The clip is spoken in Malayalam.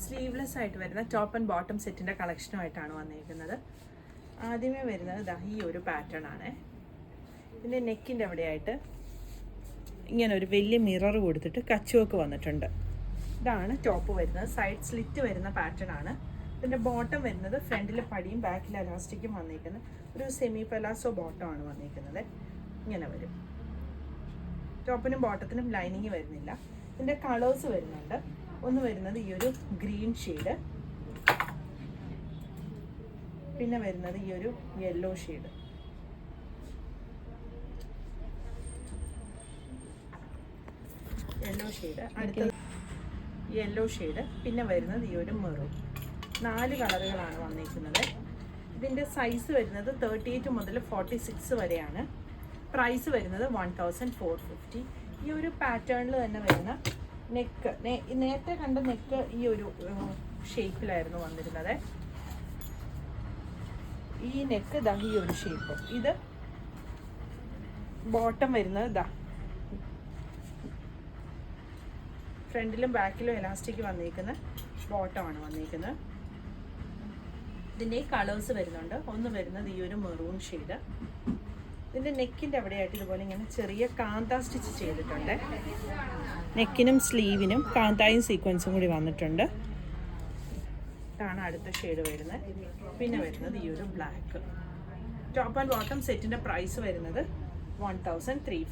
സ്ലീവ്ലെസ് ആയിട്ട് വരുന്ന ടോപ്പ് ആൻഡ് ബോട്ടം സെറ്റിൻ്റെ കളക്ഷനുമായിട്ടാണ് വന്നിരിക്കുന്നത്. ആദ്യമേ വരുന്നത് ദാ ഈ ഒരു പാറ്റേൺ ആണ്. ഇതിൻ്റെ നെക്കിൻ്റെ അവിടെയായിട്ട് ഇങ്ങനെ ഒരു വലിയ മിറർ കൊടുത്തിട്ട് കച്ച് വർക്ക് വന്നിട്ടുണ്ട്. ഇതാണ് ടോപ്പ് വരുന്നത്. സൈഡ് സ്ലിറ്റ് വരുന്ന പാറ്റേൺ ആണ്. ഇതിൻ്റെ ബോട്ടം വരുന്നത് ഫ്രണ്ടിൽ പടിയും ബാക്കിൽ എലാസ്റ്റിക്കും വന്നിരിക്കുന്നത് ഒരു സെമി പെലാസോ ബോട്ടം ആണ് വന്നിരിക്കുന്നത്. ഇങ്ങനെ വരും. ടോപ്പിനും ബോട്ടത്തിനും ലൈനിങ് വരുന്നില്ല. ഇതിൻ്റെ കളേഴ്സ് വരുന്നുണ്ട്. ഒന്ന് വരുന്നത് ഈ ഒരു ഗ്രീൻ ഷെയ്ഡ്, പിന്നെ വരുന്നത് ഈ ഒരു യെല്ലോ ഷെയ്ഡ്, അടുത്തത് യെല്ലോ ഷെയ്ഡ്, പിന്നെ വരുന്നത് ഈ ഒരു മെറൂൺ. 4 കളറുകളാണ് വന്നിരിക്കുന്നത്. ഇതിൻ്റെ സൈസ് വരുന്നത് 38 മുതൽ 46 വരെയാണ്. പ്രൈസ് വരുന്നത് 1450. ഈ ഒരു പാറ്റേണിൽ തന്നെ വരുന്ന നെക്ക്, നേരത്തെ കണ്ട നെക്ക് ഈ ഒരു ഷേപ്പിലായിരുന്നു വന്നിരുന്നത്. ഈ നെക്ക് ദാ ഈ ഒരു ഷേപ്പ്. ഇത് ബോട്ടം വരുന്നത് ദാ ഫ്രണ്ടിലും ബാക്കിലും എലാസ്റ്റിക് വന്നിരിക്കുന്ന ബോട്ടമാണ് വന്നിരിക്കുന്നത്. ഇതിൻ്റെ കളേഴ്സ് വരുന്നുണ്ട്. ഒന്ന് വരുന്നത് ഈ ഒരു മെറൂൺ ഷെയ്ഡ്. ഇതിൻ്റെ നെക്കിൻ്റെ അവിടെയായിട്ട് ഇതുപോലെ ഇങ്ങനെ ചെറിയ കാന്ത സ്റ്റിച്ച് ചെയ്തിട്ടുണ്ട്. നെക്കിനും സ്ലീവിനും കാന്തായും സീക്വൻസും കൂടി വന്നിട്ടുണ്ട്. ഇതാണ് അടുത്ത ഷെയ്ഡ് വരുന്നത്. പിന്നെ വരുന്നത് ഈ ഒരു ബ്ലാക്ക്. ടോപ്പ് ആൻഡ് ബോട്ടം സെറ്റിൻ്റെ പ്രൈസ് വരുന്നത് 1350.